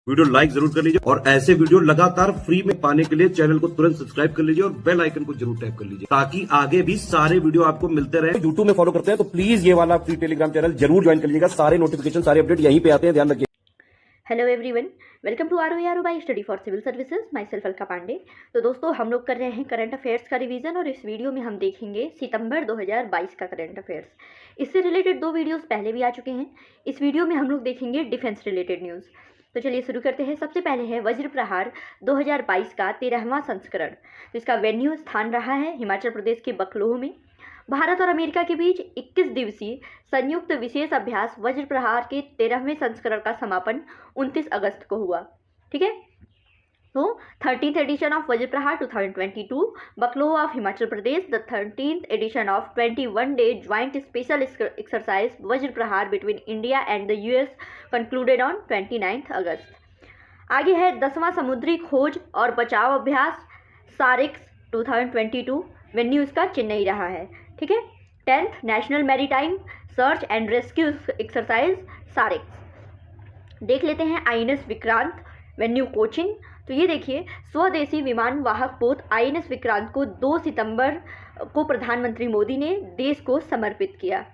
Video like जरूर कर लीजिए और ऐसे वीडियो लगातार फ्री में पाने के लिए चैनल को तुरंत सब्सक्राइब कर लीजिए और बेल आइकन को जरूर टैप कर लीजिए ताकि आगे भी सारे वीडियो आपको मिलते रहे। यूट्यूब में फॉलो करते हैं तो प्लीज ये वाला फ्री टेलीग्राम चैनल जरूर ज्वाइन कर लीजिएगा। सारे नोटिफिकेशन सारे अपडेट यहीं पे आते हैं, ध्यान रखिए। Hello everyone, welcome to R by study for civil services. Myself Alka Pandey. तो दोस्तों, हम लोग कर रहे हैं करंट अफेयर्स का रिवीजन और इस वीडियो में हम देखेंगे सितंबर 2022 का करंट अफेयर्स। इससे रिलेटेड 2 वीडियोस पहले भी आ चुके हैं। इस वीडियो में हम लोग देखेंगे डिफेंस रिलेटेड न्यूज़। तो चलिए शुरू करते हैं। सबसे पहले है वज्र प्रहार 2022 का 13वां संस्करण। तो इसका वेन्यू स्थान रहा है हिमाचल प्रदेश के बकलोह में। भारत और अमेरिका के बीच 21 दिवसीय संयुक्त विशेष अभ्यास वज्र प्रहार के 13वें संस्करण का समापन 29 अगस्त को हुआ। ठीक है, तो 13th edition of Vajra Prahar 2022 Bakloh of Himachal Pradesh, the 13th edition of 21-day joint special exercise Vajra Prahar between India and the US concluded on 29 August. आगे है 10वां समुद्री खोज और बचाव अभ्यास सारिक्स 2022, वेन्यू इसका चेन्नई रहा है। ठीक है, 10th national maritime search and rescue exercise SAREX. देख लेते हैं आईएनएस विक्रांत, वेन्यू कोचिन। तो ये देखिए, स्वदेशी विमान वाहक पोत आईएनएस विक्रांत को 2 सितंबर को प्रधानमंत्री मोदी ने देश को समर्पित किया।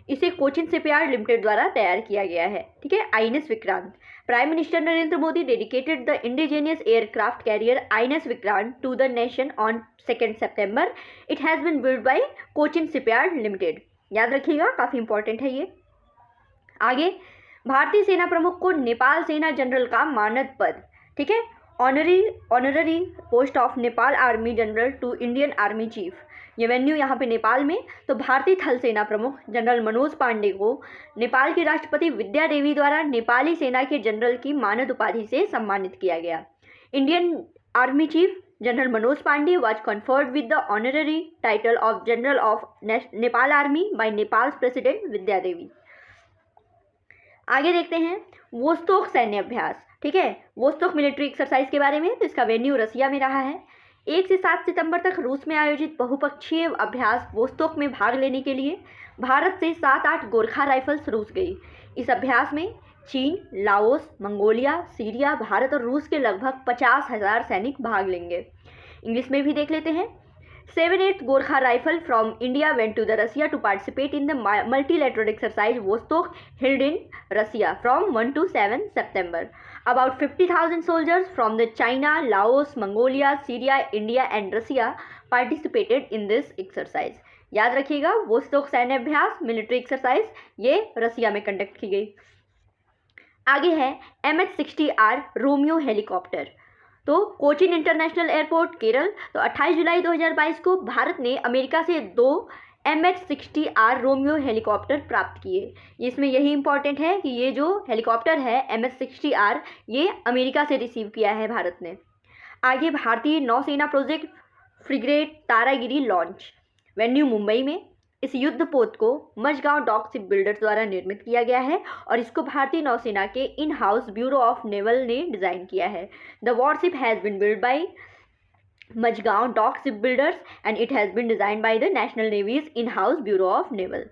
इसे कोचिन शिपयार्ड लिमिटेड द्वारा तैयार किया गया है। ठीक है, INS Vikrant. Prime minister Narendra Modi dedicated the indigenous aircraft carrier INS Vikrant to the nation on 2 September. It has been build by Cochin shipyard limited. याद रखिएगा, काफ़ी इंपॉर्टेंट है ये। आगे, भारतीय सेना प्रमुख को नेपाल सेना जनरल का मानद पद। ठीक है, honorary post of Nepal army general to Indian army chief. ये वेन्यू यहाँ पे नेपाल में। तो भारतीय थल सेना प्रमुख जनरल मनोज पांडे को नेपाल के राष्ट्रपति विद्या देवी द्वारा नेपाली सेना के जनरल की मानद उपाधि से सम्मानित किया गया। Indian army chief general Manoj Pande was conferred with the honorary title of general of Nepal army by Nepal president Vidya Devi. आगे देखते हैं वोस्तोक सैन्य अभ्यास। ठीक है, वोस्तोक मिलिट्री एक्सरसाइज के बारे में। तो इसका वेन्यू रसिया में रहा है। 1 से 7 सितंबर तक रूस में आयोजित बहुपक्षीय अभ्यास वोस्तोक में भाग लेने के लिए भारत से 7-8 गोरखा राइफल्स रूस गई। इस अभ्यास में चीन, लाओस, मंगोलिया, सीरिया, भारत और रूस के लगभग 50,000 सैनिक भाग लेंगे। इंग्लिश में भी देख लेते हैं। 7th Gorkha Rifle from India went to the Russia to participate in the multilateral exercise Vostok held in Russia from 1 to 7 September. About 50,000 soldiers from the China, Laos, Mongolia, Syria, India and Russia participated in this exercise. याद रखिएगा, Vostok सैन्य अभ्यास military exercise ये रसिया में conduct की गई। आगे है MH-60R रोमियो हेलीकॉप्टर। तो कोचिन इंटरनेशनल एयरपोर्ट केरल। तो 28 जुलाई 2022 को भारत ने अमेरिका से 2 MH-60R रोमियो हेलीकॉप्टर प्राप्त किए। इसमें यही इंपॉर्टेंट है कि ये जो हेलीकॉप्टर है MH-60R ये अमेरिका से रिसीव किया है भारत ने। आगे भारतीय नौसेना project frigate Taragiri launch, venue Mumbai में। इस युद्धपोत को मझगांव डॉक शिप बिल्डर्स द्वारा निर्मित किया गया है और इसको भारतीय नौसेना के in house bureau of naval ने डिज़ाइन किया है। The warship has been build by Mazagon dock ship builders and it has been design by the national navy's in house bureau of naval.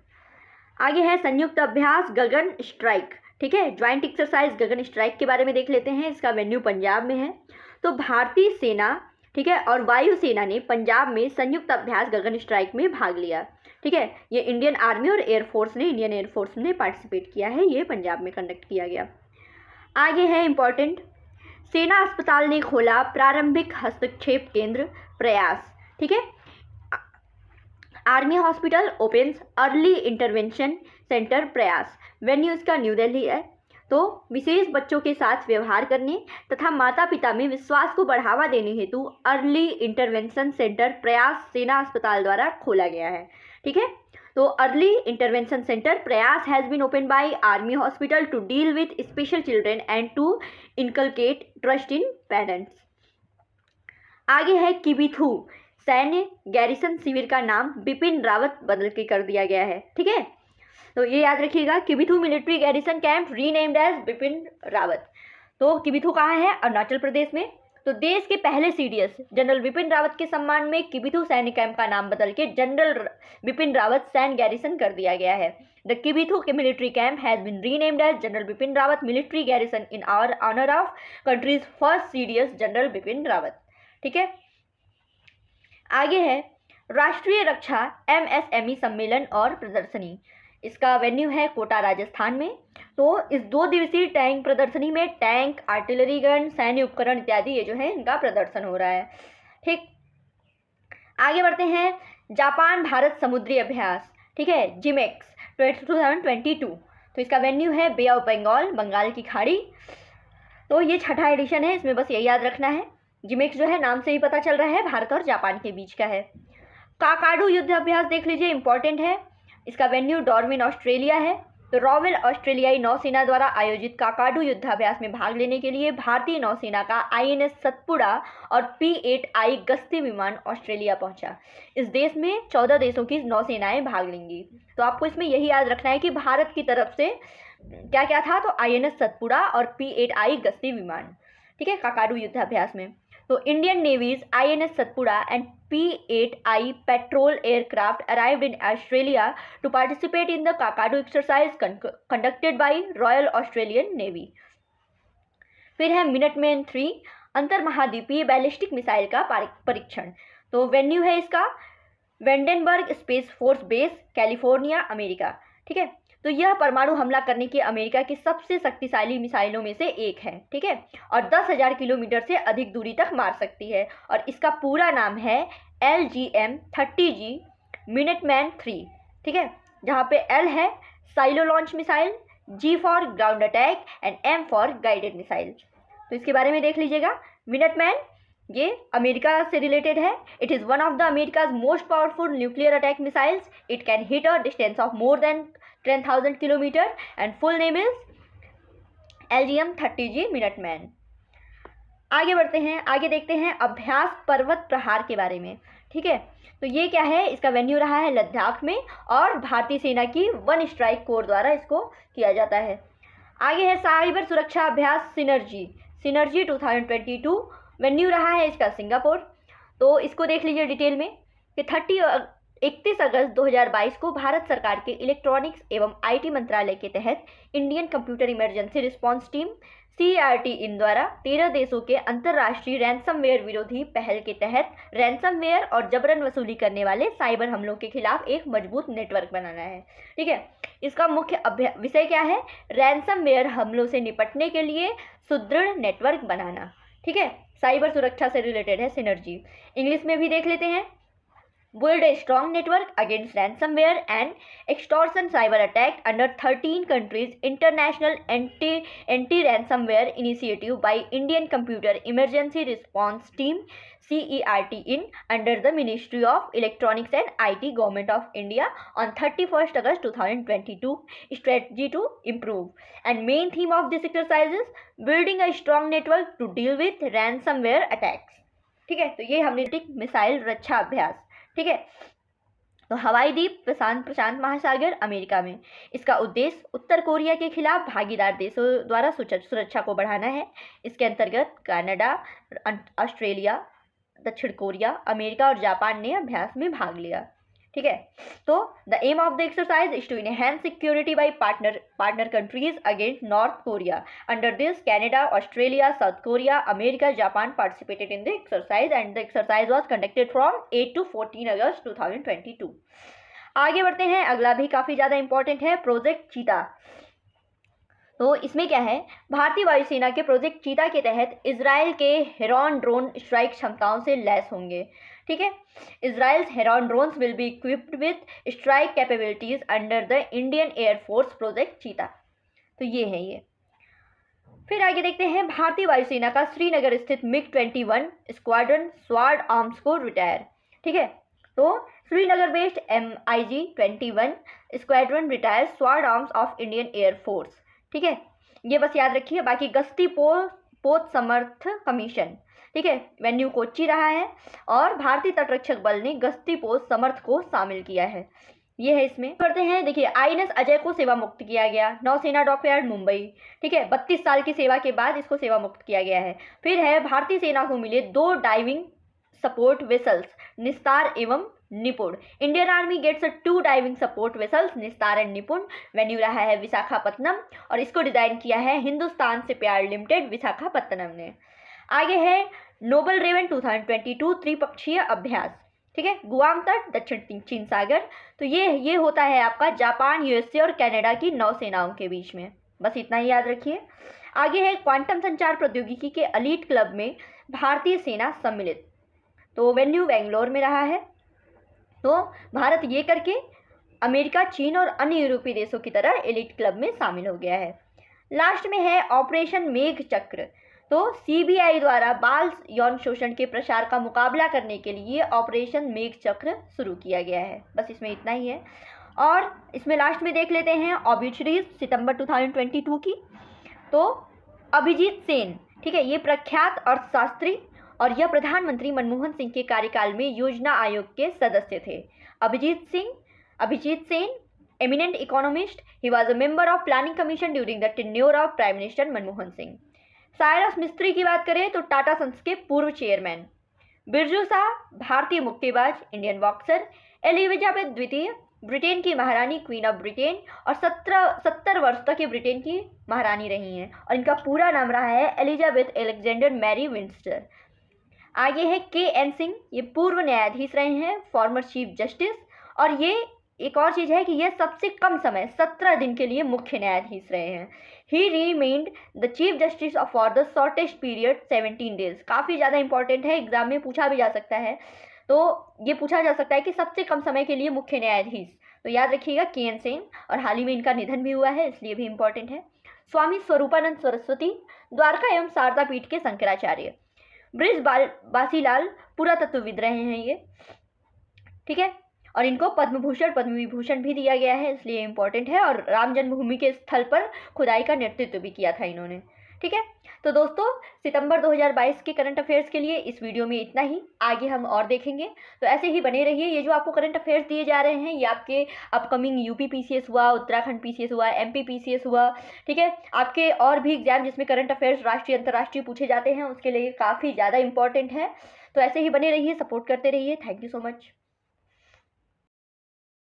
आगे है संयुक्त अभ्यास गगन स्ट्राइक। ठीक है, ज्वाइंट एक्सरसाइज गगन strike के बारे में देख लेते हैं। इसका वेन्यू पंजाब में है। तो भारतीय सेना, ठीक है, और वायुसेना ने पंजाब में संयुक्त अभ्यास गगन स्ट्राइक में भाग लिया। ठीक है, ये इंडियन आर्मी और इंडियन एयरफोर्स ने पार्टिसिपेट किया है। ये पंजाब में कंडक्ट किया गया। आगे है इंपॉर्टेंट, सेना अस्पताल ने खोला प्रारंभिक हस्तक्षेप केंद्र प्रयास। ठीक है, army hospital opens early intervention centre प्रयास, वेन्यू इसका न्यू दिल्ली है। तो विशेष बच्चों के साथ व्यवहार करने तथा माता पिता में विश्वास को बढ़ावा देने हेतु अर्ली इंटरवेंशन सेंटर प्रयास सेना अस्पताल द्वारा खोला गया है। ठीक है, तो early intervention centre Prayas has been open by army hospital to deal with special children and to inculcate trust in parents. आगे है किबिथू सैन्य गैरिसन शिविर का नाम बिपिन रावत बदल के कर दिया गया है। ठीक है, तो ये याद रखिएगा, Kibithu military garrison camp renamed as Bipin Rawat. तो किबिथू कहाँ है? अरुणाचल प्रदेश में। तो देश के पहले सीडीएस जनरल बिपिन रावत के सम्मान में किबिथु सैन्य कैंप का नाम बदल के जनरल बिपिन रावत सैन्य गैरिसन कर दिया गया है। The Kibithu military camp has been renamed as general Bipin Rawat military garrison in honour of country's first CDS general Bipin Rawat. ठीक है, आगे है राष्ट्रीय रक्षा MSME सम्मेलन और प्रदर्शनी। इसका वेन्यू है कोटा राजस्थान में। तो इस 2 दिवसीय टैंक प्रदर्शनी में टैंक, आर्टिलरी गन, सैन्य उपकरण इत्यादि ये जो है इनका प्रदर्शन हो रहा है। ठीक, आगे बढ़ते हैं जापान भारत समुद्री अभ्यास। ठीक है, जिमेक्स 2022। तो इसका वेन्यू है बे ऑफ बंगाल, बंगाल की खाड़ी। तो ये 6ठा एडिशन है, इसमें बस ये याद रखना है। जिमेक्स जो है नाम से ही पता चल रहा है भारत और जापान के बीच का है। काकाडू युद्ध अभ्यास देख लीजिए, इंपॉर्टेंट है। इसका वेन्यू डार्विन ऑस्ट्रेलिया है। तो रॉयल ऑस्ट्रेलियाई नौसेना द्वारा आयोजित काकाडू युद्धाभ्यास में भाग लेने के लिए भारतीय नौसेना का INS सतपुड़ा और P-8I गश्ती विमान ऑस्ट्रेलिया पहुंचा। इस देश में 14 देशों की नौसेनाएं भाग लेंगी। तो आपको इसमें यही याद रखना है कि भारत की तरफ से क्या क्या था, तो INS सतपुड़ा और P-8I गश्ती विमान। ठीक है, काकाडू युद्धाभ्यास में तो Indian navy's INS Satpura and P-8I patrol aircraft arrived in Australia to participate in the Kakadu exercise conducted by royal Australian navy. फिर है मिनटमैन 3 अंतर महाद्वीपीय बैलिस्टिक मिसाइल का परीक्षण। तो वेन्यू है इसका Vandenberg space force base, California, America. ठीक है, तो यह परमाणु हमला करने की अमेरिका की सबसे शक्तिशाली मिसाइलों में से एक है। ठीक है, और 10,000 किलोमीटर से अधिक दूरी तक मार सकती है। और इसका पूरा नाम है LGM-30G मिनटमैन 3। ठीक है, जहाँ पे L है silo launch missile, G for ground attack and M for guided missile. तो इसके बारे में देख लीजिएगा। मिनटमैन ये अमेरिका से रिलेटेड है। It is one of the America's most powerful nuclear attack missiles. It can hit a distance of more than 10,000 kilometre and full name is LGM-30G Minuteman. आगे बढ़ते हैं, आगे देखते हैं अभ्यास पर्वत प्रहार के बारे में। ठीक है, तो ये क्या है, इसका वेन्यू रहा है लद्दाख में और भारतीय सेना की 1 स्ट्राइक कोर द्वारा इसको किया जाता है। आगे है साइबर सुरक्षा अभ्यास सिनर्जी 2022। वेन्यू रहा है इसका सिंगापुर। तो इसको देख लीजिए डिटेल में कि 31 अगस्त 2022 को भारत सरकार के इलेक्ट्रॉनिक्स एवं IT मंत्रालय के तहत Indian computer emergency response team CERT इन द्वारा 13 देशों के अंतर्राष्ट्रीय रैंसमवेयर विरोधी पहल के तहत रैंसमवेयर और जबरन वसूली करने वाले साइबर हमलों के खिलाफ एक मजबूत नेटवर्क बनाना है। ठीक है, इसका मुख्य विषय क्या है, रैंसमवेयर हमलों से निपटने के लिए सुदृढ़ नेटवर्क बनाना। ठीक है, साइबर सुरक्षा से रिलेटेड है सिनर्जी। इंग्लिश में भी देख लेते हैं। build a strong network against ransomware and extortion cyber attack under 13 countries international anti-ransomware initiative by Indian Computer Emergency Response Team CERT in under the Ministry of Electronics and IT Government of India on 31st August 2022 strategy to improve and main theme of this exercise is building a strong network to deal with ransomware attacks। ठीक है, तो ये हमने missile रक्षा अभ्यास। ठीक है, तो हवाई द्वीप प्रशांत महासागर अमेरिका में। इसका उद्देश्य उत्तर कोरिया के खिलाफ भागीदार देशों द्वारा सुरक्षा को बढ़ाना है। इसके अंतर्गत कनाडा, ऑस्ट्रेलिया, दक्षिण कोरिया, अमेरिका और जापान ने अभ्यास में भाग लिया। ठीक है, तो the aim of the exercise is to enhance security by partner countries against North Korea. Under this Canada, Australia, South Korea, America, Japan participated in the exercise and the exercise was conducted from 8 to 14 August 2022। आगे बढ़ते हैं, अगला भी काफ़ी ज़्यादा important है, project चीता। तो इसमें क्या है, भारतीय वायुसेना के प्रोजेक्ट चीता के तहत इजराइल के हेरॉन ड्रोन स्ट्राइक क्षमताओं से लैस होंगे। ठीक है, Israel's heron drones will be equipped with strike capabilities under the Indian air force project चीता। तो ये है ये। फिर आगे देखते हैं, भारतीय वायुसेना का श्रीनगर स्थित MiG-21 स्क्वाड्रन स्वार्ड आर्म्स को रिटायर। ठीक है, तो Srinagar based MiG-21 squadron retire sword arms of Indian air force. ठीक है, ये बस याद रखिए। बाकी गश्ती पोत समर्थ कमीशन, ठीक है, वेन्यू कोच्चि रहा है और भारतीय तटरक्षक बल ने गश्ती पोत समर्थ को शामिल किया है। ये है इसमें। करते हैं, देखिए आईएनएस अजय को सेवा मुक्त किया गया, नौसेना डॉकयार्ड मुंबई, ठीक है, 32 साल की सेवा के बाद इसको सेवा मुक्त किया गया है। फिर है भारतीय सेना को मिले 2 डाइविंग सपोर्ट वेसल्स, निस्तार एवं Nipun. Indian army gets 2 diving support vessels, Nistar and Nipun. Venue रहा है विशाखापत्तनम और इसको डिजाइन किया है हिंदुस्तान शिपयार्ड लिमिटेड विशाखापत्तनम ने। आगे है नोबल रेवन 2022 त्रिपक्षीय अभ्यास, ठीक है, गुआम तट दक्षिण चीन सागर। तो ये होता है आपका जापान, यूएसए और कनाडा की नौसेनाओं के बीच में। बस इतना ही याद रखिए। आगे है क्वांटम संचार प्रौद्योगिकी के एलीट क्लब में भारतीय सेना सम्मिलित, तो वेन्यू बेंगलोर में रहा है। तो भारत ये करके अमेरिका, चीन और अन्य यूरोपीय देशों की तरह एलीट क्लब में शामिल हो गया है। लास्ट में है ऑपरेशन मेघ चक्र, तो सीबीआई द्वारा बाल यौन शोषण के प्रसार का मुकाबला करने के लिए ऑपरेशन मेघ चक्र शुरू किया गया है। बस इसमें इतना ही है। और इसमें लास्ट में देख लेते हैं ऑब्ituaries सितंबर 2022 की। तो अभिजीत सेन, ठीक है, ये प्रख्यात अर्थशास्त्री और यह प्रधानमंत्री मनमोहन सिंह के कार्यकाल में योजना आयोग के सदस्य थे। Abhijit Sen eminent economist, he was a member of planning commission during the tenure of prime minister Manmohan Singh. Cyrus Mistry की बात करें तो टाटा सन्स के पूर्व चेयरमैन। बिरजू शाह भारतीय मुक्केबाज, इंडियन बॉक्सर। एलिजाबेथ द्वितीय ब्रिटेन की महारानी, क्वीन ऑफ ब्रिटेन, और 70 वर्ष तक ये ब्रिटेन की महारानी रही हैं और इनका पूरा नाम रहा है एलिजाबेथ एलेक्जेंडर मैरी विंस्टर। आगे है के.एन. सिंह, ये पूर्व न्यायाधीश रहे हैं, फॉर्मर चीफ जस्टिस। और ये एक और चीज़ है कि ये सबसे कम समय 17 दिन के लिए मुख्य न्यायाधीश रहे हैं। ही remained the chief justice for the shortest period 17 days. काफ़ी ज़्यादा इंपॉर्टेंट है, एग्जाम में पूछा भी जा सकता है। तो ये पूछा जा सकता है कि सबसे कम समय के लिए मुख्य न्यायाधीश, तो याद रखिएगा के.एन. सिंह। और हाल ही में इनका निधन भी हुआ है, इसलिए भी इंपॉर्टेंट है। स्वामी स्वरूपानंद सरस्वती, द्वारका एवं शारदा पीठ के शंकराचार्य। ब्रिज बासीलाल पुरातत्वविद रहे हैं ये, ठीक है, और इनको पद्म भूषण पद्म विभूषण भी दिया गया है, इसलिए इंपॉर्टेंट है। और राम जन्मभूमि के स्थल पर खुदाई का नेतृत्व भी किया था इन्होंने, ठीक है। तो दोस्तों, सितंबर 2022 के करंट अफेयर्स के लिए इस वीडियो में इतना ही। आगे हम और देखेंगे, तो ऐसे ही बने रहिए। ये जो आपको करंट अफेयर्स दिए जा रहे हैं, ये आपके अपकमिंग यूपी पीसीएस हुआ, उत्तराखंड पीसीएस हुआ, एमपी पीसीएस हुआ, ठीक है, आपके और भी एग्जाम जिसमें करंट अफेयर्स राष्ट्रीय अंतर्राष्ट्रीय पूछे जाते हैं, उसके लिए काफ़ी ज़्यादा इंपॉर्टेंट है। तो ऐसे ही बने रहिए, सपोर्ट करते रहिए। Thank you so much.